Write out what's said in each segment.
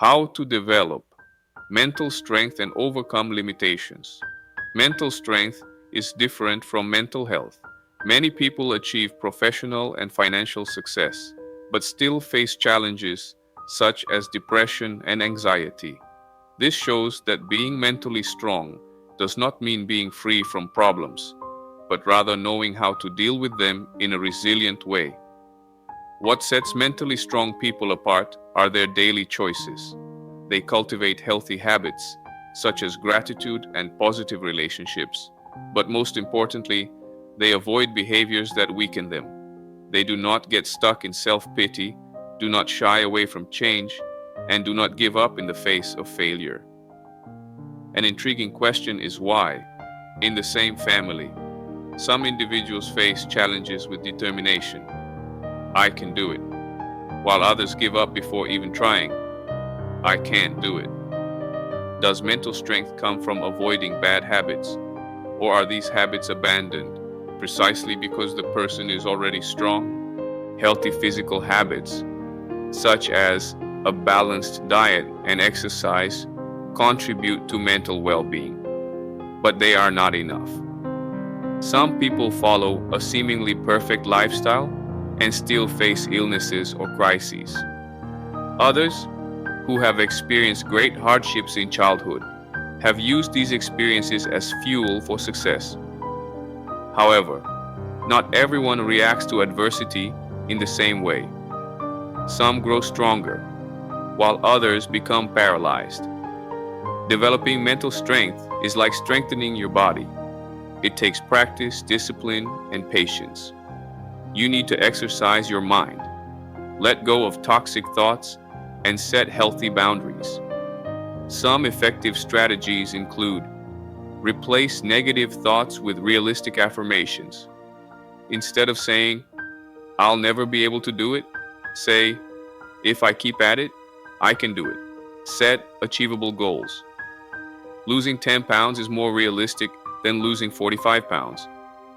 How to develop mental strength and overcome limitations. Mental strength is different from mental health. Many people achieve professional and financial success, but still face challenges such as depression and anxiety. This shows that being mentally strong does not mean being free from problems, but rather knowing how to deal with them in a resilient way. What sets mentally strong people apart are their daily choices. They cultivate healthy habits, such as gratitude and positive relationships, but most importantly, they avoid behaviors that weaken them. They do not get stuck in self-pity, do not shy away from change, and do not give up in the face of failure. An intriguing question is why, in the same family, some individuals face challenges with determination. I can do it, while others give up before even trying. I can't do it. Does mental strength come from avoiding bad habits, or are these habits abandoned precisely because the person is already strong? Healthy physical habits, such as a balanced diet and exercise, contribute to mental well-being, but they are not enough. Some people follow a seemingly perfect lifestyle and still face illnesses or crises. Others, who have experienced great hardships in childhood, have used these experiences as fuel for success. However, not everyone reacts to adversity in the same way. Some grow stronger, while others become paralyzed. Developing mental strength is like strengthening your body. It takes practice, discipline, and patience. You need to exercise your mind, let go of toxic thoughts, and set healthy boundaries. Some effective strategies include: replace negative thoughts with realistic affirmations. Instead of saying, "I'll never be able to do it," say, "If I keep at it, I can do it." Set achievable goals. Losing 10 pounds is more realistic than losing 45 pounds.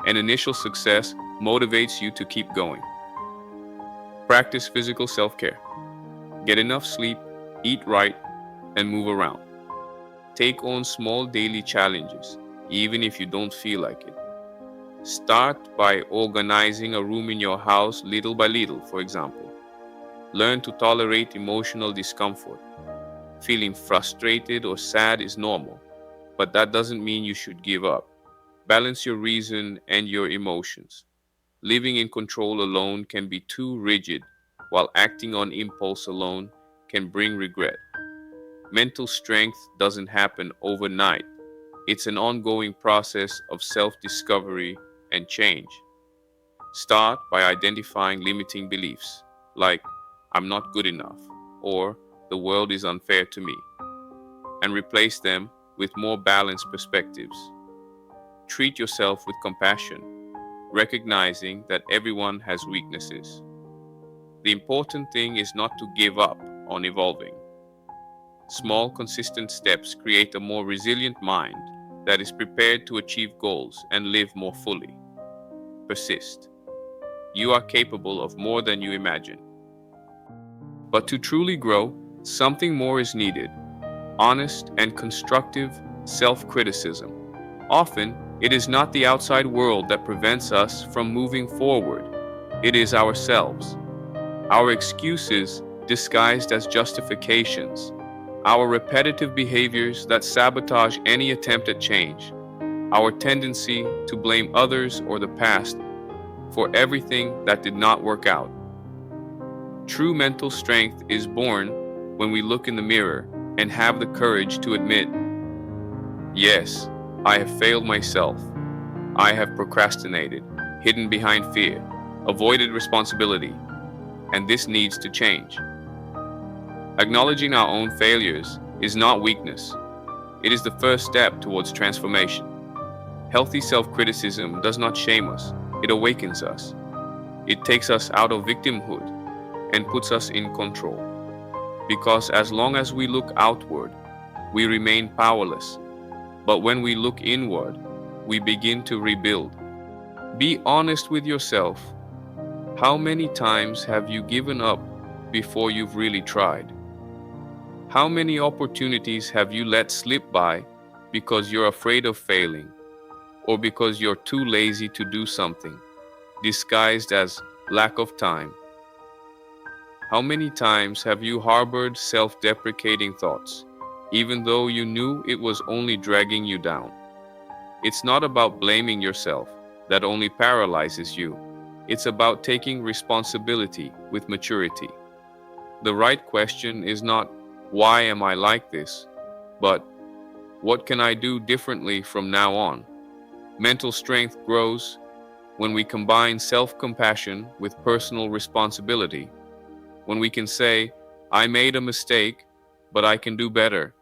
An initial success motivates you to keep going. Practice physical self-care. Get enough sleep, eat right, and move around. Take on small daily challenges, even if you don't feel like it. Start by organizing a room in your house little by little, for example. Learn to tolerate emotional discomfort. Feeling frustrated or sad is normal, but that doesn't mean you should give up. Balance your reason and your emotions. Living in control alone can be too rigid, while acting on impulse alone can bring regret. Mental strength doesn't happen overnight. It's an ongoing process of self-discovery and change. Start by identifying limiting beliefs, like "I'm not good enough" or "the world is unfair to me," and replace them with more balanced perspectives. Treat yourself with compassion, recognizing that everyone has weaknesses. The important thing is not to give up on evolving. Small, consistent steps create a more resilient mind that is prepared to achieve goals and live more fully. Persist. You are capable of more than you imagine. But to truly grow, something more is needed: honest and constructive self-criticism. Often, it is not the outside world that prevents us from moving forward. It is ourselves. Our excuses disguised as justifications. Our repetitive behaviors that sabotage any attempt at change. Our tendency to blame others or the past for everything that did not work out. True mental strength is born when we look in the mirror and have the courage to admit, "Yes, I have failed myself. I have procrastinated, hidden behind fear, avoided responsibility, and this needs to change." Acknowledging our own failures is not weakness. It is the first step towards transformation. Healthy self-criticism does not shame us, it awakens us. It takes us out of victimhood and puts us in control. Because as long as we look outward, we remain powerless. But when we look inward, we begin to rebuild. Be honest with yourself. How many times have you given up before you've really tried? How many opportunities have you let slip by because you're afraid of failing, or because you're too lazy to do something, disguised as lack of time? How many times have you harbored self-deprecating thoughts, even though you knew it was only dragging you down? It's not about blaming yourself, that only paralyzes you. It's about taking responsibility with maturity. The right question is not, why am I like this? But, what can I do differently from now on? Mental strength grows when we combine self-compassion with personal responsibility. When we can say, I made a mistake, but I can do better.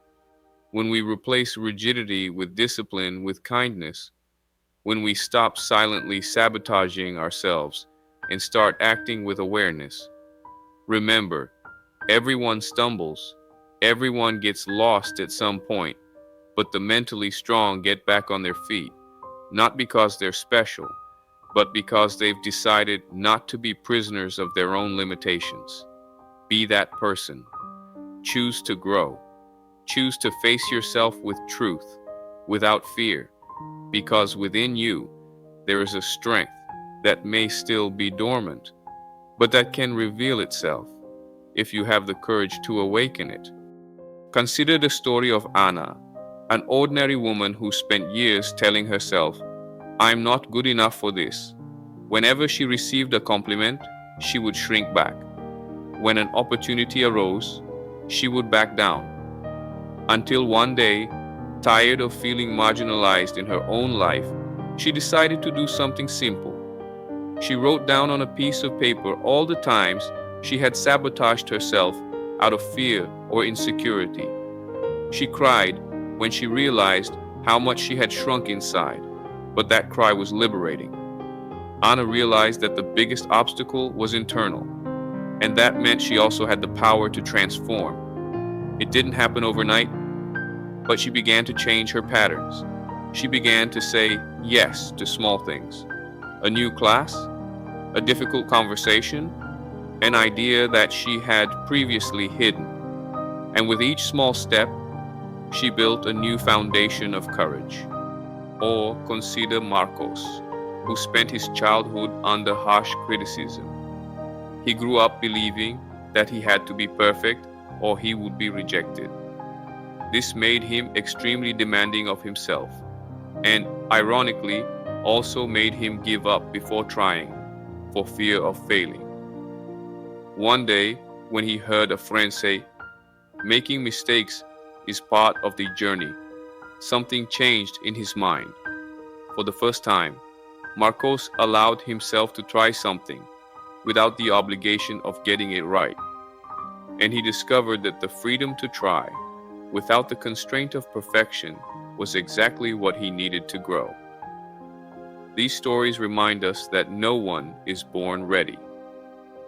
When we replace rigidity with discipline with kindness. When we stop silently sabotaging ourselves and start acting with awareness. Remember, everyone stumbles, everyone gets lost at some point, but the mentally strong get back on their feet, not because they're special, but because they've decided not to be prisoners of their own limitations. Be that person. Choose to grow. Choose to face yourself with truth, without fear, because within you, there is a strength that may still be dormant, but that can reveal itself if you have the courage to awaken it. Consider the story of Anna, an ordinary woman who spent years telling herself, I'm not good enough for this. Whenever she received a compliment, she would shrink back. When an opportunity arose, she would back down. Until one day, tired of feeling marginalized in her own life, she decided to do something simple. She wrote down on a piece of paper all the times she had sabotaged herself out of fear or insecurity. She cried when she realized how much she had shrunk inside, but that cry was liberating. Anna realized that the biggest obstacle was internal, and that meant she also had the power to transform. It didn't happen overnight, but she began to change her patterns. She began to say yes to small things. A new class, a difficult conversation, an idea that she had previously hidden. And with each small step, she built a new foundation of courage. Or consider Marcos, who spent his childhood under harsh criticism. He grew up believing that he had to be perfect or he would be rejected. This made him extremely demanding of himself, and ironically, also made him give up before trying, for fear of failing. One day, when he heard a friend say, making mistakes is part of the journey, something changed in his mind. For the first time, Marcos allowed himself to try something without the obligation of getting it right. And he discovered that the freedom to try, without the constraint of perfection, was exactly what he needed to grow. These stories remind us that no one is born ready.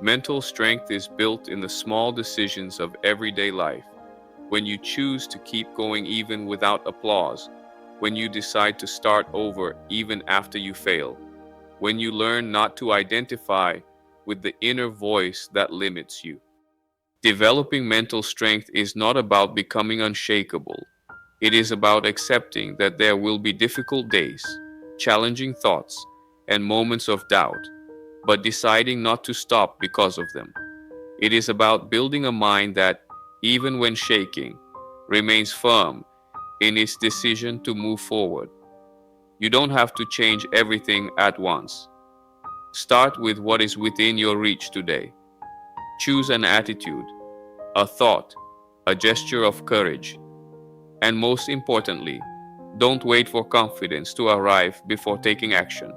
Mental strength is built in the small decisions of everyday life. When you choose to keep going even without applause, when you decide to start over even after you fail, when you learn not to identify with the inner voice that limits you. Developing mental strength is not about becoming unshakable. It is about accepting that there will be difficult days, challenging thoughts, and moments of doubt, but deciding not to stop because of them. It is about building a mind that, even when shaking, remains firm in its decision to move forward. You don't have to change everything at once. Start with what is within your reach today. Choose an attitude, a thought, a gesture of courage. And most importantly, don't wait for confidence to arrive before taking action.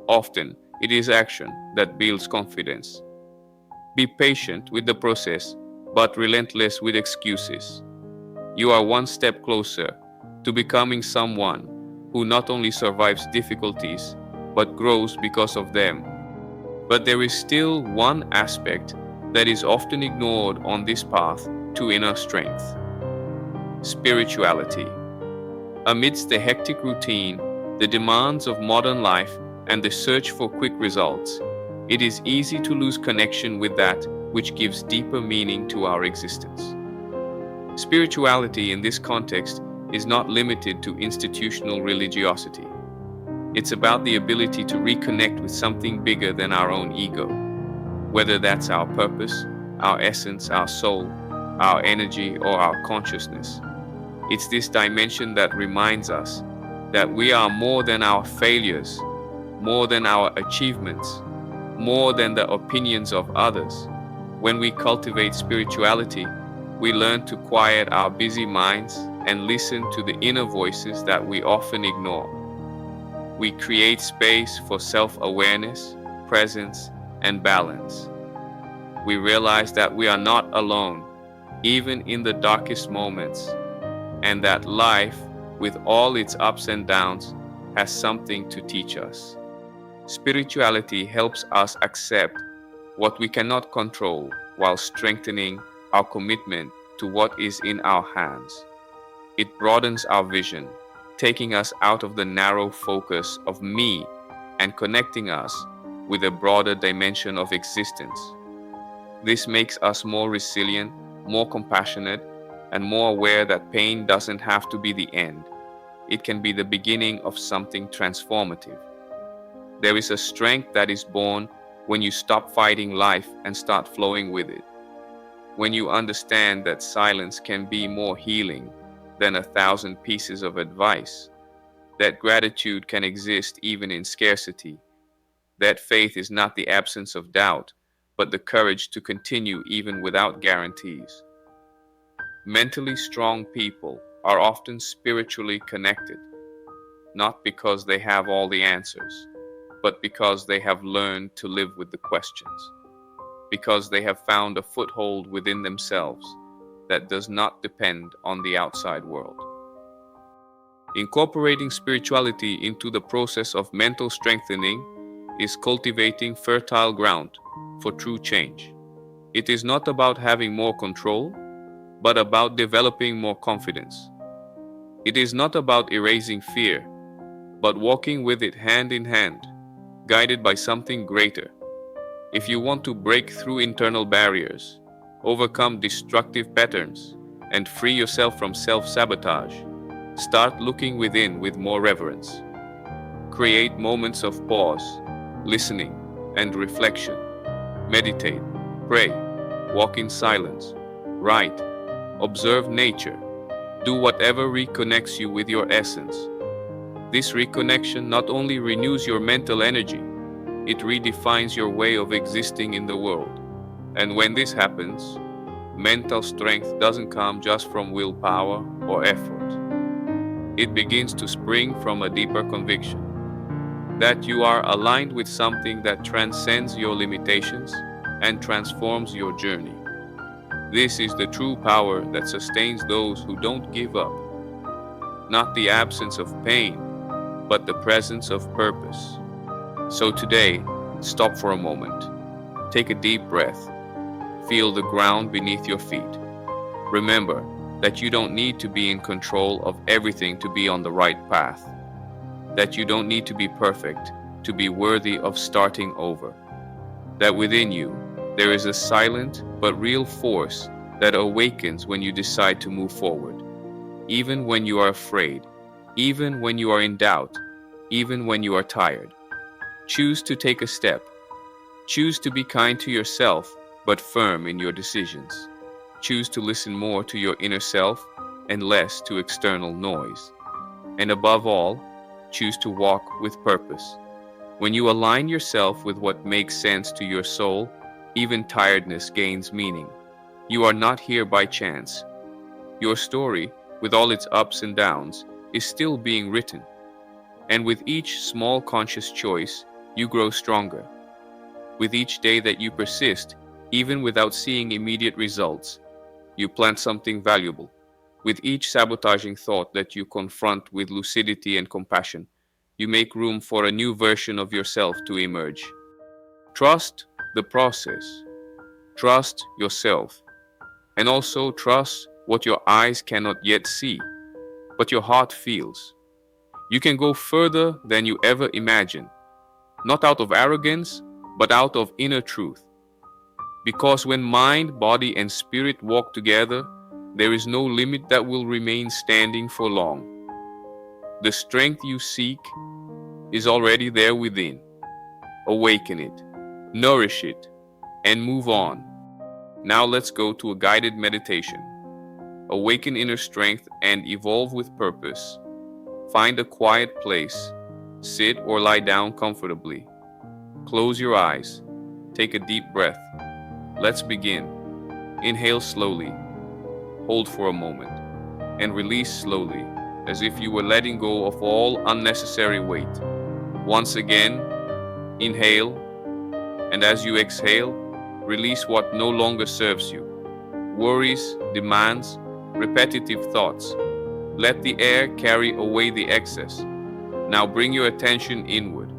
Often, it is action that builds confidence. Be patient with the process, but relentless with excuses. You are one step closer to becoming someone who not only survives difficulties, but grows because of them. But there is still one aspect that is often ignored on this path to inner strength: spirituality. Amidst the hectic routine, the demands of modern life, and the search for quick results, it is easy to lose connection with that which gives deeper meaning to our existence. Spirituality in this context is not limited to institutional religiosity. It's about the ability to reconnect with something bigger than our own ego, whether that's our purpose, our essence, our soul, our energy, or our consciousness. It's this dimension that reminds us that we are more than our failures, more than our achievements, more than the opinions of others. When we cultivate spirituality, we learn to quiet our busy minds and listen to the inner voices that we often ignore. We create space for self-awareness, presence, and balance. We realize that we are not alone, even in the darkest moments, and that life, with all its ups and downs, has something to teach us. Spirituality helps us accept what we cannot control while strengthening our commitment to what is in our hands. It broadens our vision, taking us out of the narrow focus of me and connecting us with a broader dimension of existence. This makes us more resilient, more compassionate, and more aware that pain doesn't have to be the end. It can be the beginning of something transformative. There is a strength that is born when you stop fighting life and start flowing with it. When you understand that silence can be more healing than 1,000 pieces of advice, that gratitude can exist even in scarcity, that faith is not the absence of doubt, but the courage to continue even without guarantees. Mentally strong people are often spiritually connected, not because they have all the answers, but because they have learned to live with the questions, because they have found a foothold within themselves that does not depend on the outside world. Incorporating spirituality into the process of mental strengthening is cultivating fertile ground for true change. It is not about having more control, but about developing more confidence. It is not about erasing fear, but walking with it hand in hand, guided by something greater. If you want to break through internal barriers, overcome destructive patterns, and free yourself from self-sabotage, start looking within with more reverence. Create moments of pause, listening, and reflection. Meditate, pray, walk in silence, write, observe nature. Do whatever reconnects you with your essence. This reconnection not only renews your mental energy, it redefines your way of existing in the world. And when this happens, mental strength doesn't come just from willpower or effort. It begins to spring from a deeper conviction that you are aligned with something that transcends your limitations and transforms your journey. This is the true power that sustains those who don't give up. Not the absence of pain, but the presence of purpose. So today, stop for a moment. Take a deep breath. Feel the ground beneath your feet. Remember that you don't need to be in control of everything to be on the right path. That you don't need to be perfect to be worthy of starting over. That within you, there is a silent but real force that awakens when you decide to move forward. Even when you are afraid, even when you are in doubt, even when you are tired. Choose to take a step. Choose to be kind to yourself, but firm in your decisions. Choose to listen more to your inner self and less to external noise. And above all, choose to walk with purpose. When you align yourself with what makes sense to your soul, even tiredness gains meaning. You are not here by chance. Your story, with all its ups and downs, is still being written. And with each small conscious choice, you grow stronger. With each day that you persist, even without seeing immediate results, you plant something valuable. With each sabotaging thought that you confront with lucidity and compassion, you make room for a new version of yourself to emerge. Trust the process. Trust yourself. And also trust what your eyes cannot yet see, but your heart feels. You can go further than you ever imagined, not out of arrogance, but out of inner truth. Because when mind, body, and spirit walk together, There is no limit that will remain standing for long. The strength you seek is already there within. Awaken it, nourish it, and move on. Now let's go to a guided meditation. Awaken inner strength and evolve with purpose. Find a quiet place. Sit or lie down comfortably. Close your eyes. Take a deep breath. Let's begin. Inhale slowly. Hold for a moment. And release slowly, as if you were letting go of all unnecessary weight. Once again, inhale. And as you exhale, release what no longer serves you. Worries, demands, repetitive thoughts. Let the air carry away the excess. Now bring your attention inward.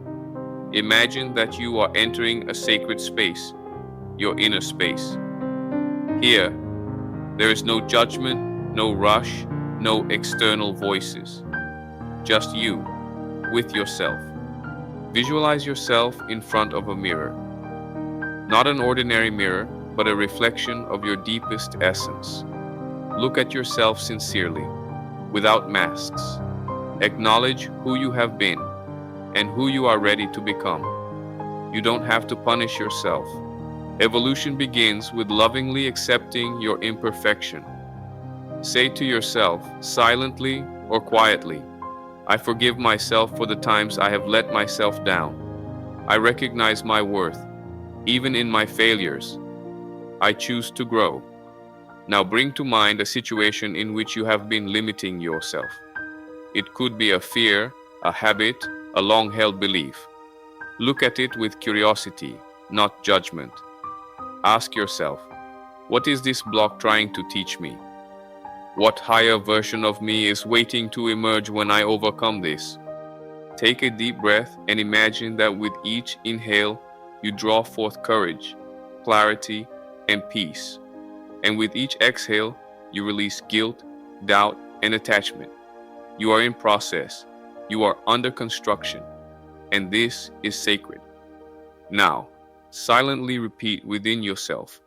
Imagine that you are entering a sacred space, your inner space. Here, there is no judgment, no rush, no external voices. Just you, with yourself. Visualize yourself in front of a mirror. Not an ordinary mirror, but a reflection of your deepest essence. Look at yourself sincerely, without masks. Acknowledge who you have been and who you are ready to become. You don't have to punish yourself. Evolution begins with lovingly accepting your imperfection. Say to yourself, silently or quietly, I forgive myself for the times I have let myself down. I recognize my worth, even in my failures. I choose to grow. Now bring to mind a situation in which you have been limiting yourself. It could be a fear, a habit, a long-held belief. Look at it with curiosity, not judgment. Ask yourself, what is this block trying to teach me? What higher version of me is waiting to emerge when I overcome this? Take a deep breath and imagine that with each inhale, you draw forth courage, clarity, and peace. And with each exhale, you release guilt, doubt, and attachment. You are in process. You are under construction. And this is sacred. Now, silently repeat within yourself,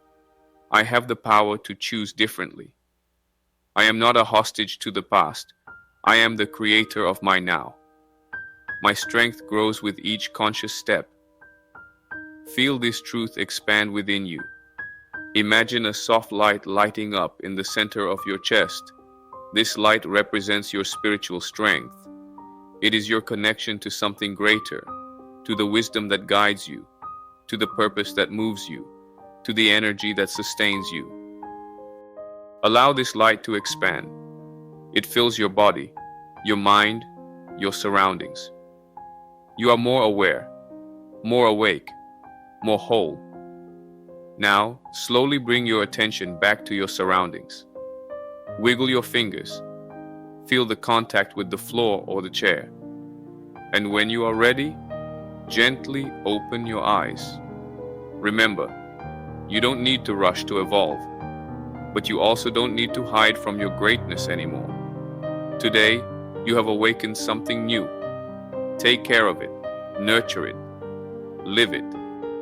I have the power to choose differently. I am not a hostage to the past. I am the creator of my now. My strength grows with each conscious step. Feel this truth expand within you. Imagine a soft light lighting up in the center of your chest. This light represents your spiritual strength. It is your connection to something greater, to the wisdom that guides you, to the purpose that moves you, to the energy that sustains you. Allow this light to expand. It fills your body, your mind, your surroundings. You are more aware, more awake, more whole. Now, slowly bring your attention back to your surroundings. Wiggle your fingers. Feel the contact with the floor or the chair. And when you are ready, gently open your eyes. Remember, you don't need to rush to evolve, but you also don't need to hide from your greatness anymore. Today, you have awakened something new. Take care of it, nurture it, live it.